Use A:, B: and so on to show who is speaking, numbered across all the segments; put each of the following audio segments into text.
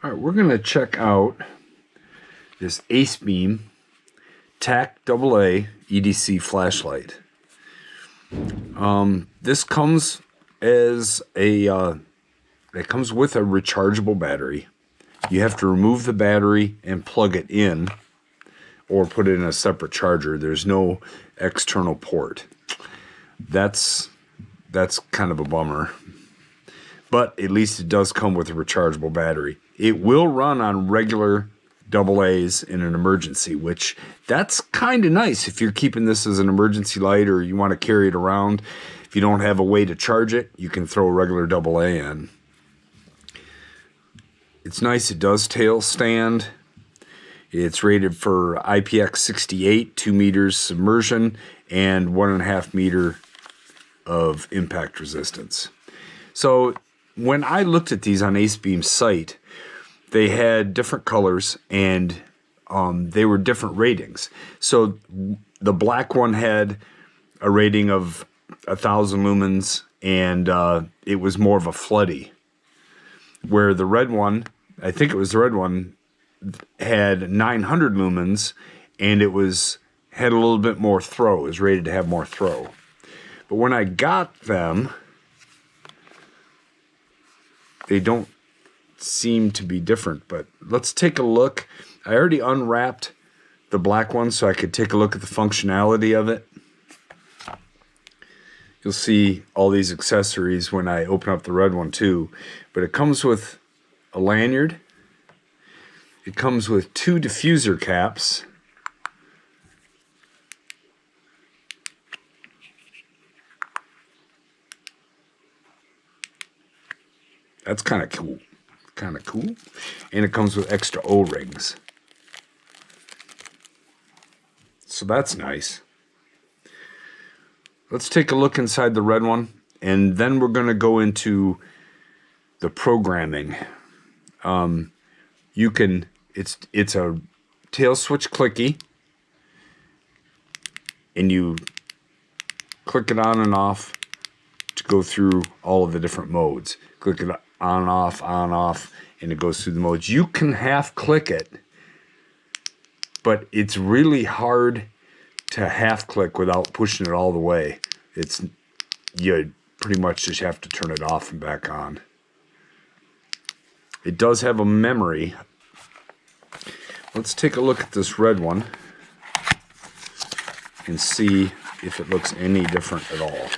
A: All right, we're going to check out this Acebeam TAC AA EDC flashlight. This comes as a it comes with a rechargeable battery. You have to remove the battery and plug it in, or put it in a separate charger. There's no external port. That's kind of a bummer. But at least it does come with a rechargeable battery. It will run on regular AA's in an emergency, which that's kind of nice if you're keeping this as an emergency light or you want to carry it around. If you don't have a way to charge it, you can throw a regular AA in. It's nice. It does tail stand. It's rated for IPX68, 2 meters submersion, and 1.5 meter of impact resistance. So when I looked at these on Acebeam's site, they had different colors and they were different ratings. So the black one had a rating of 1,000 lumens and it was more of a floody. Where the red one, I think it was the red one, had 900 lumens and it had a little bit more throw. It was rated to have more throw. But when I got them, they don't seem to be different. But let's take a look. I already unwrapped the black one so I could take a look at the functionality of it. You'll see all these accessories when I open up the red one too. But it comes with a lanyard. It comes with 2 diffuser caps. That's kind of cool. And it comes with extra O-rings. So that's nice. Let's take a look inside the red one, and then we're going to go into the programming. It's a tail switch clicky, and you click it on and off to go through all of the different modes. Click it on, off, and it goes through the modes. You can half click it, but it's really hard to half click without pushing it all the way. You pretty much just have to turn it off and back on. It does have a memory. Let's take a look at this red one and see if it looks any different at all.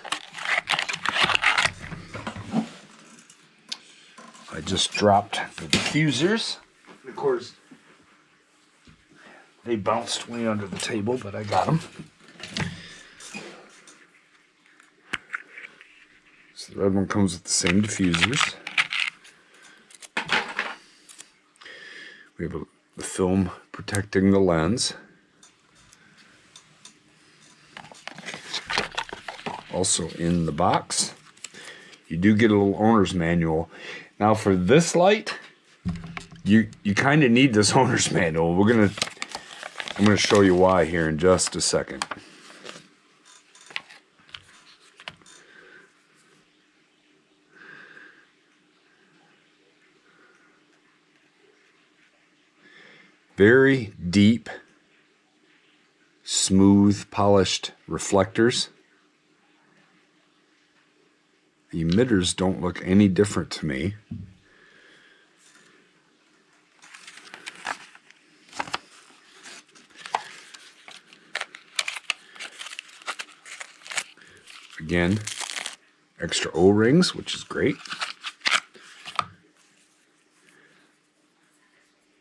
A: I just dropped the diffusers. Of course, they bounced way under the table, but I got them. So the red one comes with the same diffusers. We have the film protecting the lens. Also in the box, you do get a little owner's manual. Now for this light, you kind of need this owner's manual. I'm gonna show you why here in just a second. Very deep, smooth, polished reflectors. The emitters don't look any different to me. Again, extra O-rings, which is great.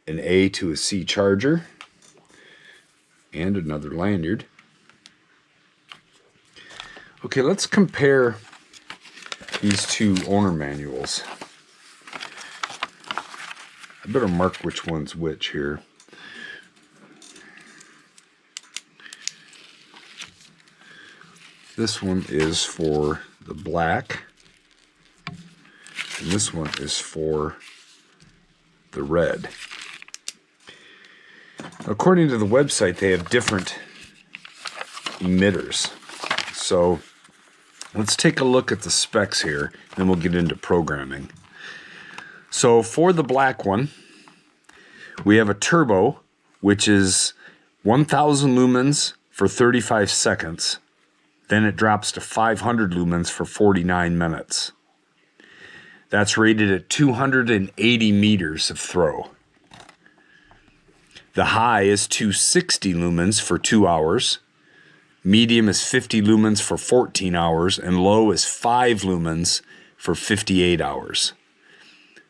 A: An A to a C charger. And another lanyard. Okay, let's compare these 2 owner manuals. I better mark which one's which here. This one is for the black, and this one is for the red. According to the website, they have different emitters. So let's take a look at the specs here, then we'll get into programming. So for the black one, We have a turbo, which is 1,000 lumens for 35 seconds. Then it drops to 500 lumens for 49 minutes. That's rated at 280 meters of throw. The high is 260 lumens for 2 hours. Medium is 50 lumens for 14 hours. And low is 5 lumens for 58 hours.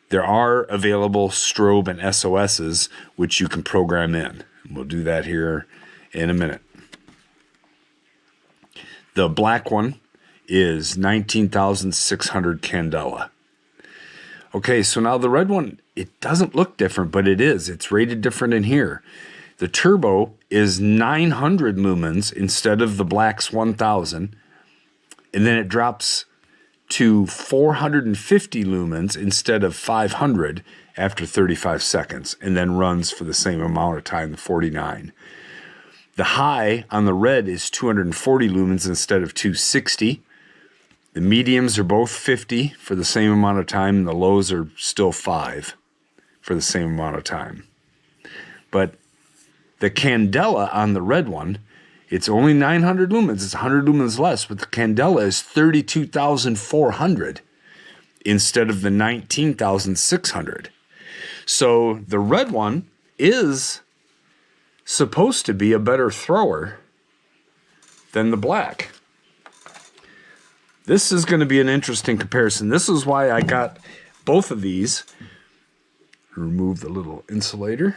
A: There are available strobe and SOSs, which you can program in. We'll do that here in a minute. The black one is 19,600 candela. Okay, so now the red one, it doesn't look different, but it is. It's rated different in here. The turbo is 900 lumens instead of the black's 1,000. And then it drops to 450 lumens instead of 500 after 35 seconds, and then runs for the same amount of time, the 49. The high on the red is 240 lumens instead of 260. The mediums are both 50 for the same amount of time, and the lows are still 5 for the same amount of time. But the candela on the red one, it's only 900 lumens. It's 100 lumens less, but the candela is 32,400 instead of the 19,600. So the red one is supposed to be a better thrower than the black. This is going to be an interesting comparison. This is why I got both of these. Remove the little insulator.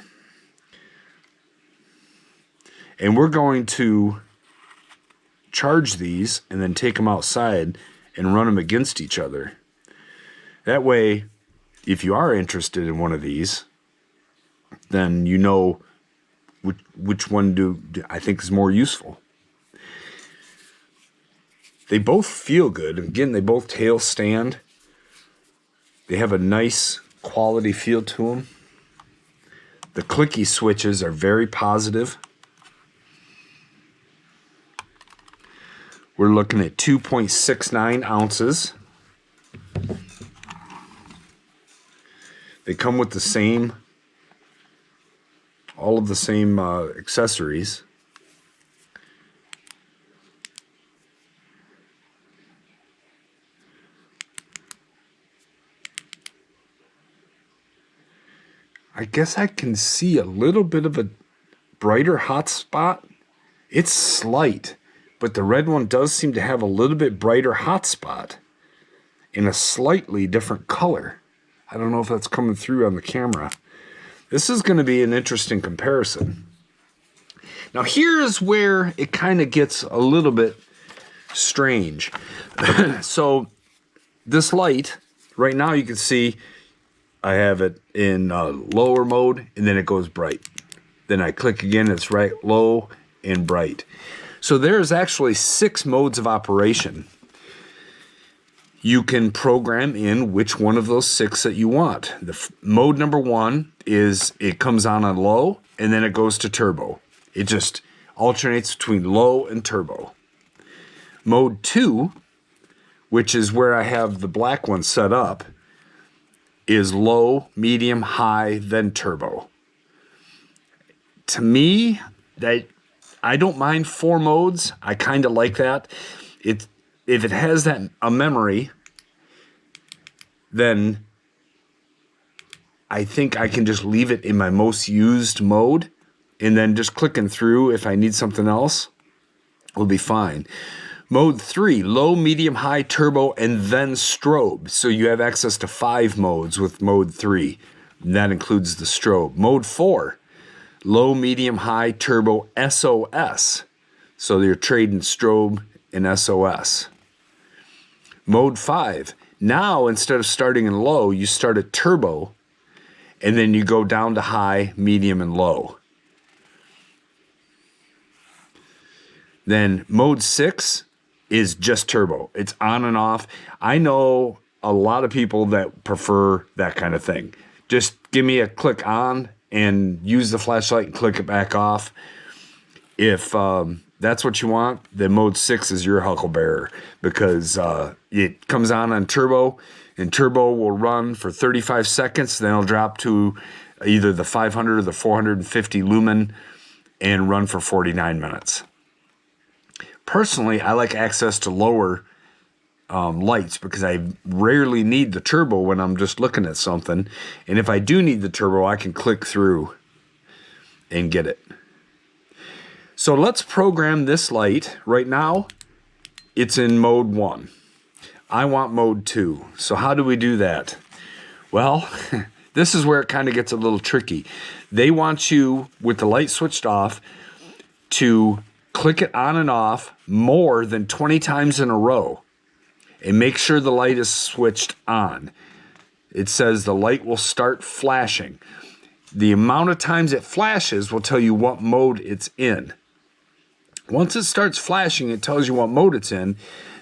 A: And we're going to charge these and then take them outside and run them against each other. That way, if you are interested in one of these, then you know which one do I think is more useful. They both feel good. Again, they both tail stand. They have a nice quality feel to them. The clicky switches are very positive. We're looking at 2.69 ounces. They come with the same, all of the same accessories. I guess I can see a little bit of a brighter hot spot. It's slight, but the red one does seem to have a little bit brighter hot spot in a slightly different color. I don't know if that's coming through on the camera. This is going to be an interesting comparison. Now here's where it kind of gets a little bit strange. So this light, right now you can see I have it in lower mode, and then it goes bright. Then I click again, it's right low and bright. So there's actually 6 modes of operation. You can program in which one of those 6 that you want. The mode number 1 is it comes on low, and then it goes to turbo. It just alternates between low and turbo. Mode 2, which is where I have the black one set up, is low, medium, high, then turbo. To me, I don't mind 4 modes. I kind of like that. If it has a memory, then I think I can just leave it in my most used mode, and then just clicking through if I need something else will be fine. Mode 3, low, medium, high, turbo, and then strobe. So you have access to 5 modes with mode 3. And that includes the strobe. Mode 4, low, medium, high, turbo, SOS. So you're trading strobe and SOS. Mode 5, now instead of starting in low, you start at turbo, and then you go down to high, medium, and low. Then mode 6 is just turbo. It's on and off. I know a lot of people that prefer that kind of thing. Just give me a click on and use the flashlight and click it back off. If that's what you want, then mode 6 is your hucklebearer, because it comes on turbo, and turbo will run for 35 seconds. Then it'll drop to either the 500 or the 450 lumen, and run for 49 minutes. Personally, I like access to lower lights because I rarely need the turbo when I'm just looking at something. And if I do need the turbo, I can click through and get it. So let's program this light. Right now, it's in mode 1. I want mode 2. So how do we do that? Well, this is where it kind of gets a little tricky. They want you, with the light switched off, to click it on and off more than 20 times in a row and make sure the light is switched on. It says the light will start flashing. The amount of times it flashes will tell you what mode it's in. Once it starts flashing, it tells you what mode it's in.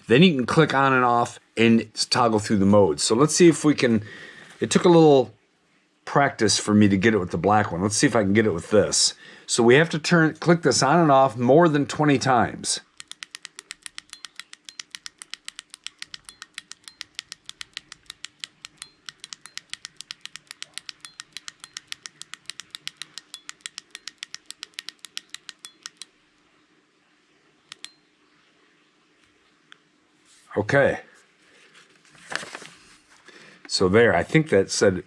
A: Then you can click on and off and toggle through the modes. So let's see if we can. It took a little practice for me to get it with the black one. Let's see if I can get it with this. So we have to click this on and off more than 20 times. Okay. So there, I think that said,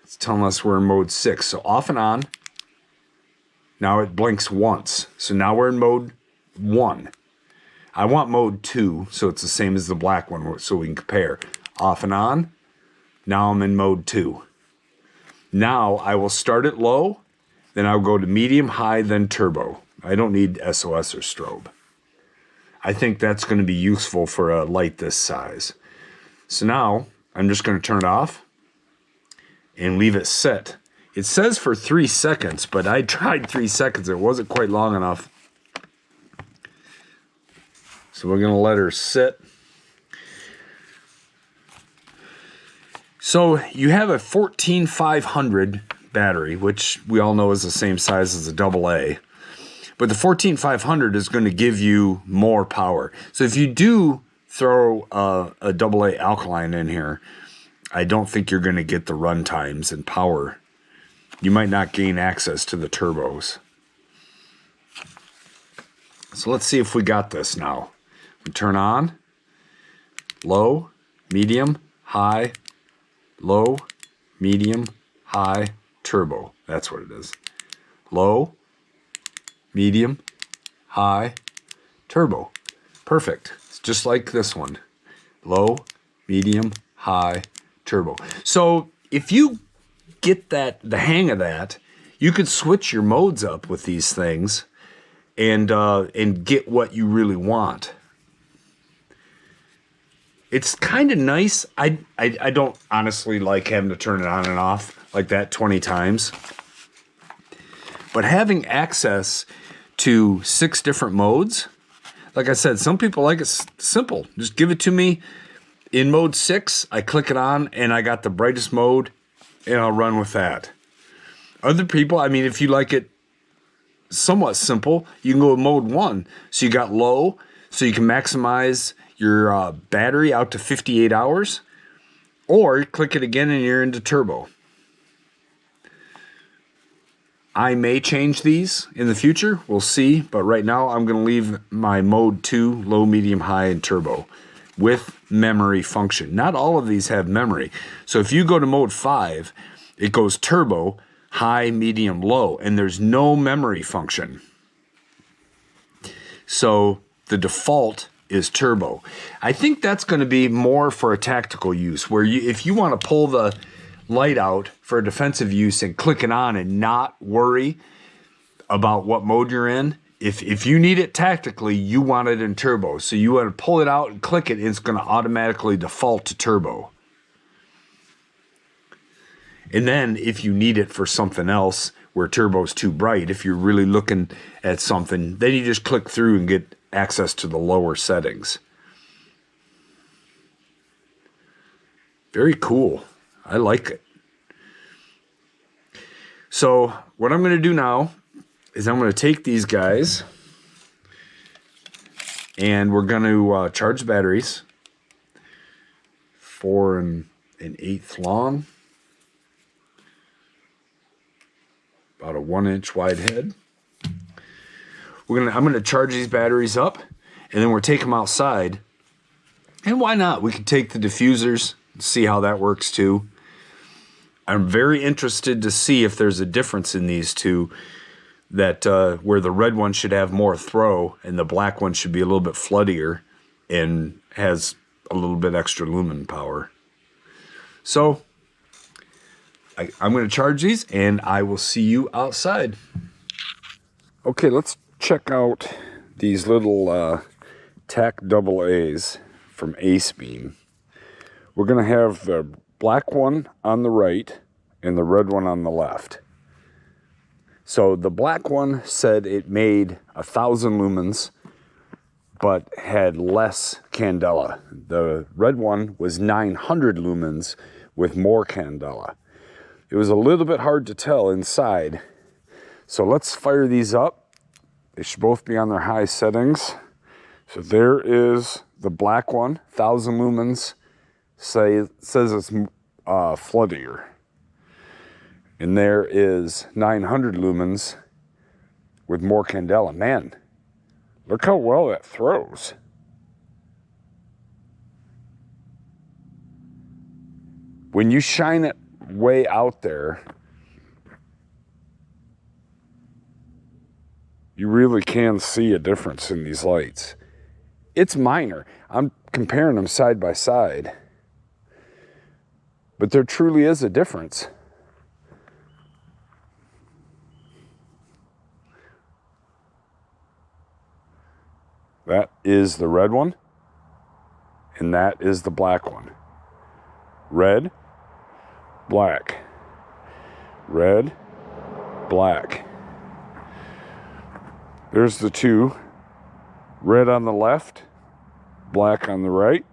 A: it's telling us we're in mode 6. So off and on. Now it blinks once. So now we're in mode 1. I want mode 2, so it's the same as the black one, so we can compare. Off and on. Now I'm in mode 2. Now I will start it low, then I'll go to medium, high, then turbo. I don't need SOS or strobe. I think that's going to be useful for a light this size. So now I'm just going to turn it off and leave it set. It says for 3 seconds, but I tried 3 seconds. It wasn't quite long enough. So we're going to let her sit. So you have a 14500 battery, which we all know is the same size as a AA. But the 14500 is going to give you more power. So if you do throw a AA alkaline in here, I don't think you're going to get the run times and power. You might not gain access to the turbos. So let's see if we got this now. We turn on, low, medium, high, low, medium, high, turbo. That's what it is. Low, medium, high, turbo. Perfect. It's just like this one. Low, medium, high, turbo. So if you get the hang of that, you could switch your modes up with these things and get what you really want. It's kind of nice. I don't honestly like having to turn it on and off like that 20 times. But having access to 6 different modes, like I said, some people like it simple. Just give it to me in mode 6. I click it on and I got the brightest mode and I'll run with that. Other people, I mean, if you like it somewhat simple, you can go with mode 1. So you got low, so you can maximize your battery out to 58 hours. Or click it again and you're into turbo. I may change these in the future. We'll see. But right now, I'm going to leave my mode 2, low, medium, high, and turbo with memory function. Not all of these have memory. So if you go to mode 5, it goes turbo, high, medium, low, and there's no memory function. So the default is turbo. I think that's going to be more for a tactical use, where if you want to pull the light out for a defensive use and click it on and not worry about what mode you're in. If you need it tactically, you want it in turbo. So you want to pull it out and click it, and it's going to automatically default to turbo. And then if you need it for something else where turbo's too bright, if you're really looking at something, then you just click through and get access to the lower settings. Very cool. I like it. So what I'm going to do now is I'm going to take these guys and we're going to charge the batteries. 4 1/8 long. about a 1-inch wide head. I'm gonna charge these batteries up, and then we're taking them outside. And why not? We could take the diffusers, see how that works too. I'm very interested to see if there's a difference in these two, that where the red one should have more throw and the black one should be a little bit floodier and has a little bit extra lumen power. So I'm going to charge these and I will see you outside. Okay, let's check out these little TAC AA's from Acebeam. We're going to have the black one on the right and the red one on the left. So the black one said it made 1,000 lumens, but had less candela. The red one was 900 lumens with more candela. It was a little bit hard to tell inside. So let's fire these up. They should both be on their high settings. So there is the black one, 1,000 lumens, says it's floodier. And there is 900 lumens with more candela. Man, look how well that throws. When you shine it way out there, you really can see a difference in these lights. It's minor. I'm comparing them side by side, but there truly is a difference. That is the red one, and that is the black one. Red, black, red, black. There's the two. Red on the left, black on the right.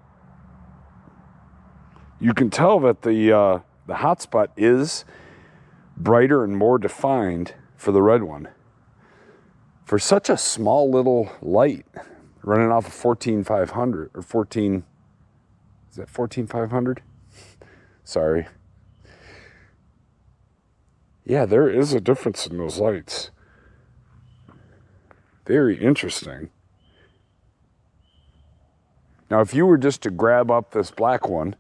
A: You can tell that the hotspot is brighter and more defined for the red one. For such a small little light, running off of 14500 or 14, is that 14500? Sorry. Yeah, there is a difference in those lights. Very interesting. Now, if you were just to grab up this black one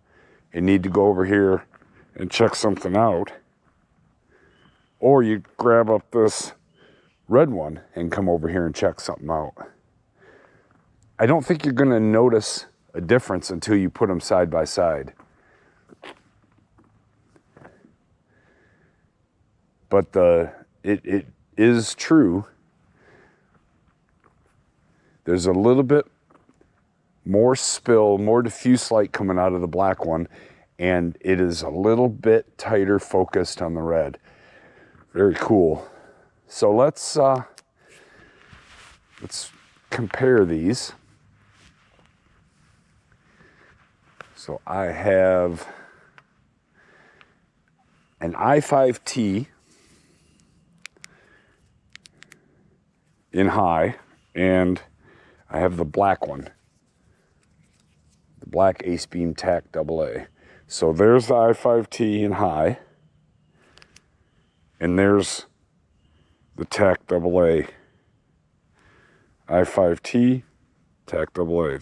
A: and need to go over here and check something out, or you grab up this red one and come over here and check something out, I don't think you're going to notice a difference until you put them side by side. But it is true. There's a little bit more spill, more diffuse light coming out of the black one, and it is a little bit tighter focused on the red. Very cool. So let's compare these. So I have an i5T in high, and I have the black one, the black Acebeam TAC AA. So there's the i5T in high, and there's the TAC AA. i5T, TAC AA.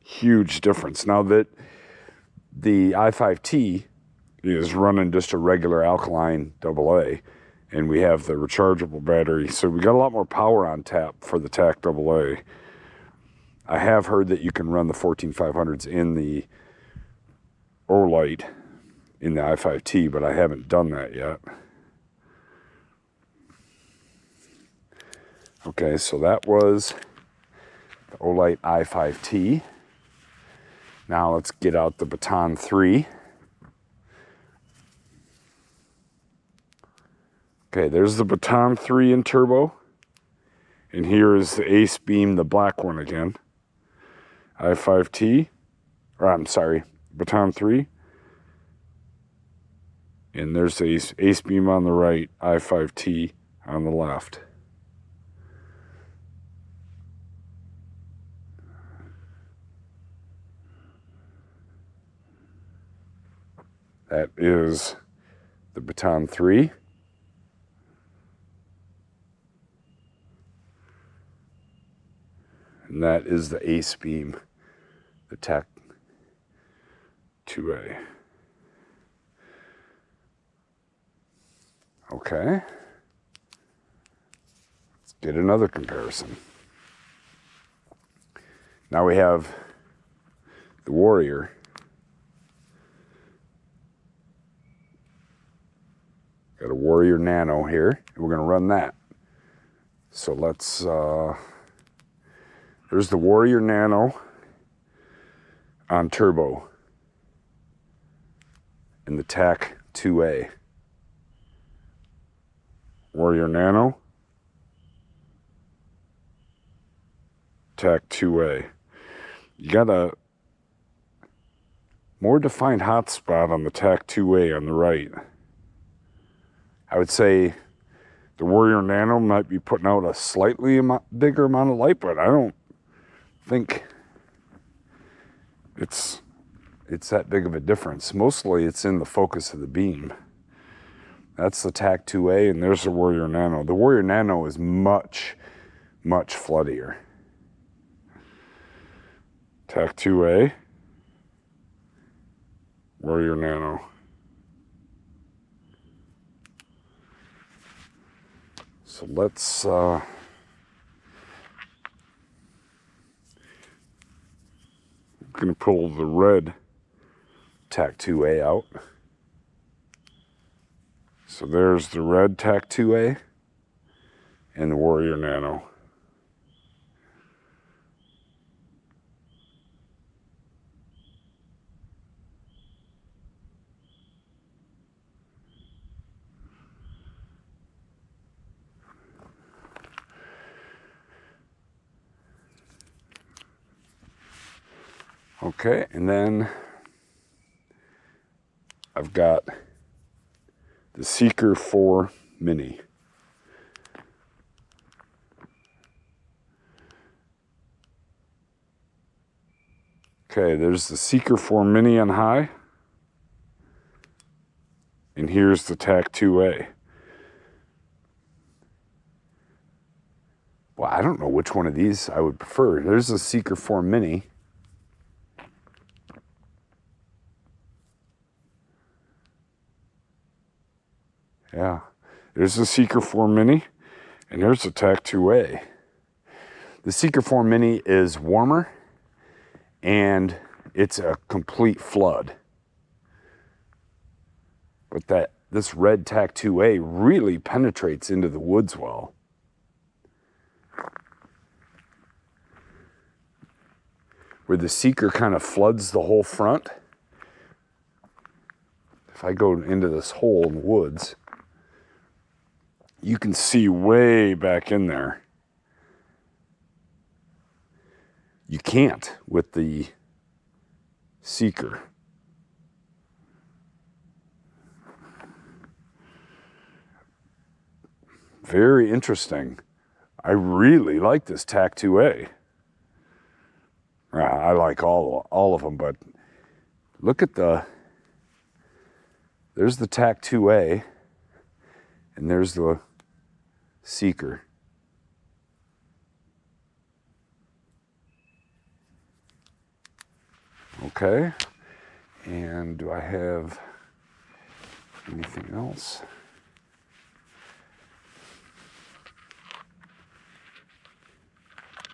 A: Huge difference. Now that the i5T is running just a regular alkaline AA, and we have the rechargeable battery, so we got a lot more power on tap for the TAC AA. I have heard that you can run the 14500s in the OLight in the i5T, but I haven't done that yet. Okay, so that was the OLight i5T. Now let's get out the Baton 3. Okay, there's the Baton 3 in turbo. And here is the Acebeam, the black one again. i5T, or I'm sorry, Baton 3. And there's the Acebeam on the right, i5T on the left. That is the Baton 3. that is the Acebeam, the TAC AA. Okay. Let's get another comparison. Now we have the Warrior. Got a Warrior Nano here, and we're going to run that. So let's, there's the Warrior Nano on turbo and the TAC AA. Warrior Nano, TAC AA. You got a more defined hot spot on the TAC AA on the right. I would say the Warrior Nano might be putting out a slightly bigger amount of light, but I don't think it's that big of a difference. Mostly it's in the focus of the beam. That's the TAC AA, and there's the Warrior Nano. The Warrior Nano is much, much floodier. TAC AA, Warrior Nano. So let's I'm gonna pull the red TAC AA out. So there's the red TAC AA and the Warrior Nano. Okay, and then I've got the Seeker 4 Mini. Okay, there's the Seeker 4 Mini on high, and here's the TAC AA. Well, I don't know which one of these I would prefer. There's the Seeker 4 Mini. Yeah, there's the Seeker 4 Mini, and here's the TAC AA. The Seeker 4 Mini is warmer, and it's a complete flood. But this red TAC AA really penetrates into the woods well. Where the Seeker kind of floods the whole front. If I go into this hole in the woods, you can see way back in there. You can't with the Seeker. Very interesting. I really like this TAC AA. I like all of them, but look at there's the TAC AA, and there's the Seeker. Okay, and do I have anything else?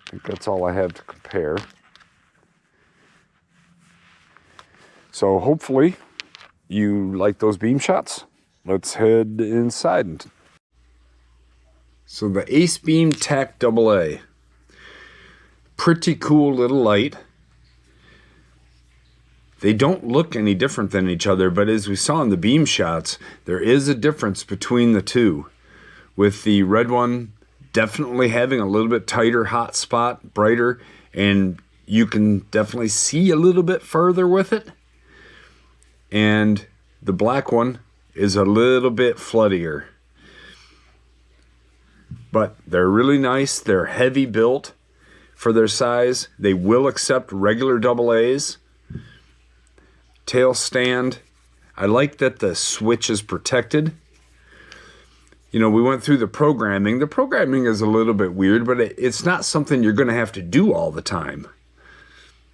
A: I think that's all I have to compare. So hopefully you like those beam shots. Let's head inside. So the Acebeam TAC AA. Pretty cool little light. They don't look any different than each other, but as we saw in the beam shots, there is a difference between the two. With the red one definitely having a little bit tighter hot spot, brighter, and you can definitely see a little bit further with it. And the black one is a little bit floodier. But they're really nice. They're heavy built for their size. They will accept regular AA's. Tail stand. I like that the switch is protected. You know, we went through the programming. The programming is a little bit weird, but it's not something you're going to have to do all the time.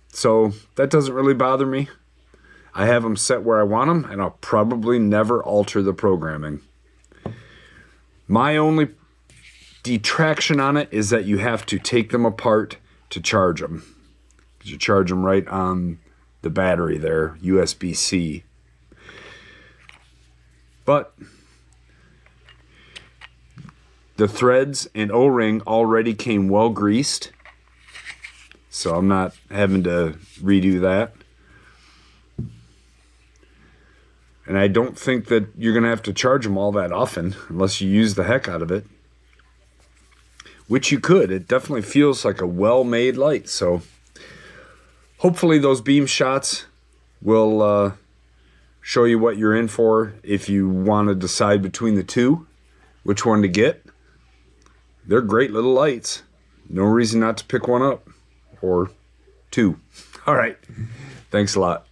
A: So that doesn't really bother me. I have them set where I want them, and I'll probably never alter the programming. My only detraction on it is that you have to take them apart to charge them. You charge them right on the battery there, USB-C. But the threads and O-ring already came well greased, so I'm not having to redo that. And I don't think that you're going to have to charge them all that often unless you use the heck out of it, which you could. It definitely feels like a well-made light. So hopefully those Beamshots will show you what you're in for if you want to decide between the two, which one to get. They're great little lights. No reason not to pick one up or two. All right. Thanks a lot.